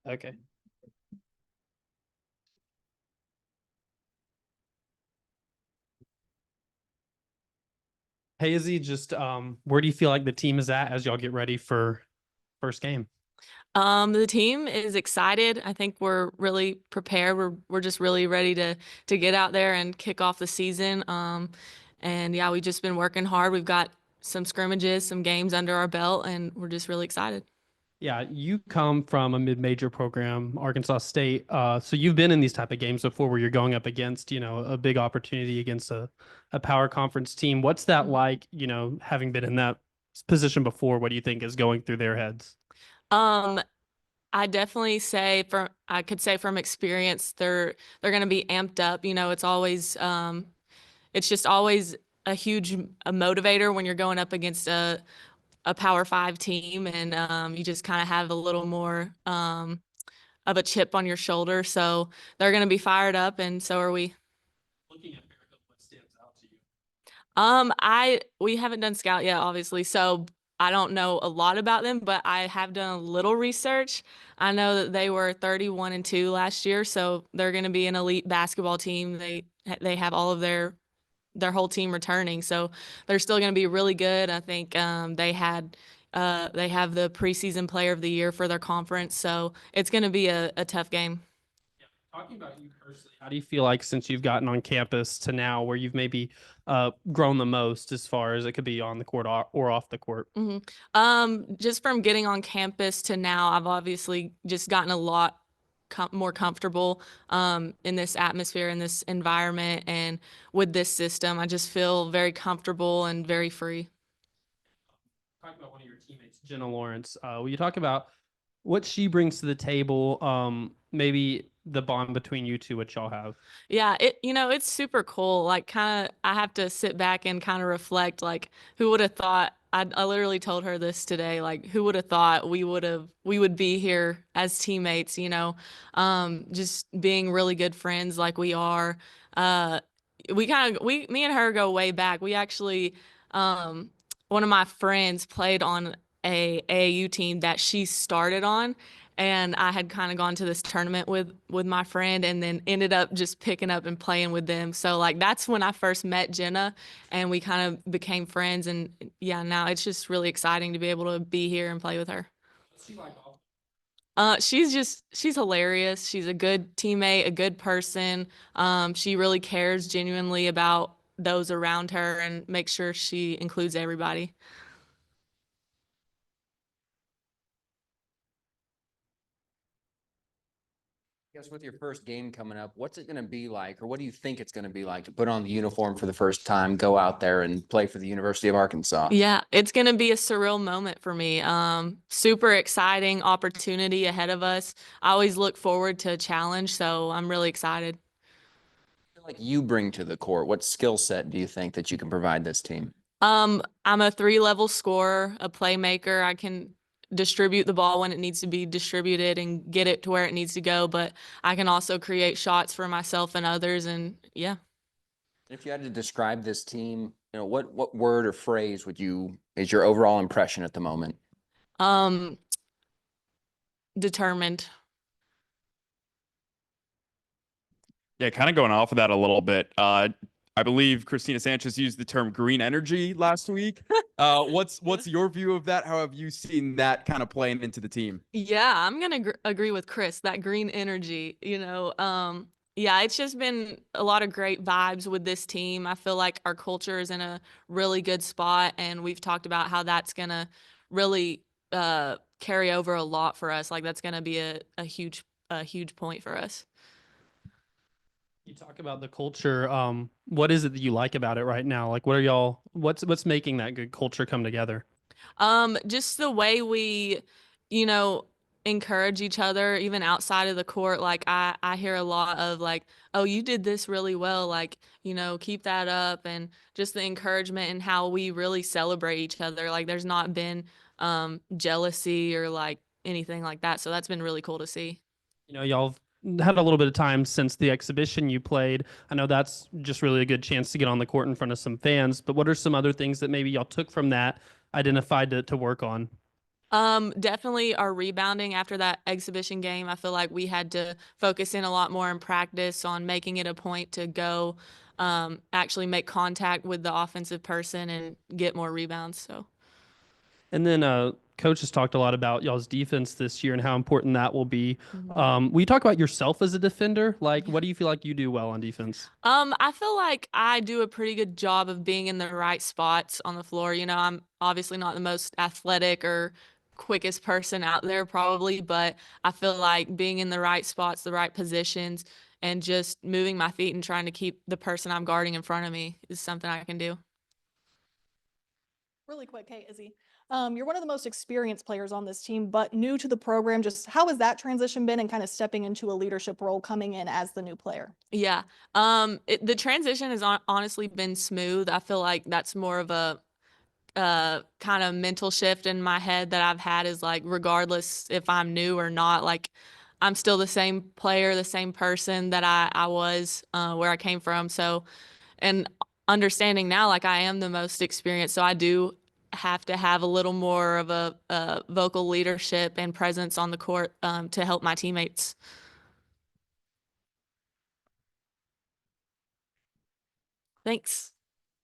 Okay. Hey, Izzy, just where do you feel like the team is at as y'all get ready for first game? The team is excited. I think we're really prepared. We're just really ready to get out there and kick off the season. And yeah, we've just been working hard. We've got some scrimmages, some games under our belt, and we're just really excited. Yeah, you come from a mid-major program, Arkansas State. So you've been in these type of games before where you're going up against, a big opportunity against a power conference team. What's that Mhm. like, having been in that position before? What do you think is going through their heads? Um, I definitely say from I could say from experience, they're going to be amped up. It's just always a huge motivator when you're going up against a Power Five team, and you just kind of have a little more of a chip on your shoulder. So they're going to be fired up, and so are we. Looking at Fairfield, what stands out to you? I we haven't done scout yet, obviously, so I don't know a lot about them, but I have done a little research. I know that they were 31-2 last year, so they're going to be an elite basketball team. They have all of their whole team returning, so they're still going to be really good. I think they have the preseason player of the year for their conference, so it's going to be a tough game. Yeah. Talking about you personally, how do you feel like since you've gotten on campus to now where you've maybe grown the most as far as it could be on the court or off the court? hmm just from getting on campus to now, I've obviously just gotten a lot more comfortable in this atmosphere, in this environment, and with this system. I just feel very comfortable and very free. Talk about one of your teammates, Jenna Lawrence. Will you talk about what she brings to the table? Maybe the bond between you two, what y'all have. Yeah, it's super cool. Like, kind of, I have to sit back and kind of reflect. Like, who would have thought? I literally told her this today. Like, who would have thought we would be here as teammates? Just being really good friends like we are. Uh, me and her go way back. We actually, um, one of my friends played on a AAU team that she started on, and I had kind of gone to this tournament with my friend and then ended up just picking up and playing with them. So like that's when I first met Jenna, and we kind of became friends, and yeah, now it's just really exciting to be able to be here and play with her. What's she like off? She's hilarious. She's a good teammate, a good person. She really cares genuinely about those around her and makes sure she includes everybody. Guess with your first game coming up, what's it going to be like, or what do you think it's going to be like to put on the uniform for the first time, go out there and play for the University of Arkansas? Yeah, it's going to be a surreal moment for me. Super exciting opportunity ahead of us. I always look forward to a challenge, so I'm really excited. Like you bring to the court, what skill set do you think that you can provide this team? I'm a three-level scorer, a playmaker. I can distribute the ball when it needs to be distributed and get it to where it needs to go, but I can also create shots for myself and others. And yeah, If you had to describe this team, what word or phrase is your overall impression at the moment? um, determined. Yeah, kind of going off of that a little bit. I believe Christina Sanchez used the term green energy last week. What's your view of that? How have you seen that kind of playing into the team? Yeah, I'm gonna agree with Chris, that green energy, yeah, it's just been a lot of great vibes with this team. I feel like our culture is in a really good spot, and we've talked about how that's gonna really carry over a lot for us. Like that's gonna be a huge point for us. You talk about the culture. What is it that you like about it right now? Like, what's making that good culture come together? Just the way we, you know, encourage each other, even outside of the court. Like I hear a lot of like, oh, you did this really well. Like, keep that up. And just the encouragement and how we really celebrate each other. Like there's not been jealousy or like anything like that. So that's been really cool to see. Y'all have had a little bit of time since the exhibition you played. I know that's just really a good chance to get on the court in front of some fans, but what are some other things that maybe y'all took from that, identified to work on? Definitely our rebounding after that exhibition game. I feel like we had to focus in a lot more in practice on making it a point to go actually make contact with the offensive person and get more rebounds. So And then coach has talked a lot about y'all's defense this year and how important that will be. Mhm. Will you talk about yourself as a defender? Like, Yeah. what do you feel like you do well on defense? I feel like I do a pretty good job of being in the right spots on the floor. You know, I'm obviously not the most athletic or quickest person out there probably, but I feel like being in the right spots, the right positions, and just moving my feet and trying to keep the person I'm guarding in front of me is something I can do. Really quick, hey Izzy. You're one of the most experienced players on this team, but new to the program. Just how has that transition been and kind of stepping into a leadership role coming in as the new player? Yeah. The transition has honestly been smooth. I feel like that's more of a kind of mental shift in my head that I've had is like, regardless if I'm new or not, like I'm still the same player, the same person that I was where I came from. So, and understanding now, like I am the most experienced, so I do have to have a little more of a vocal leadership and presence on the court to help my teammates. Thanks.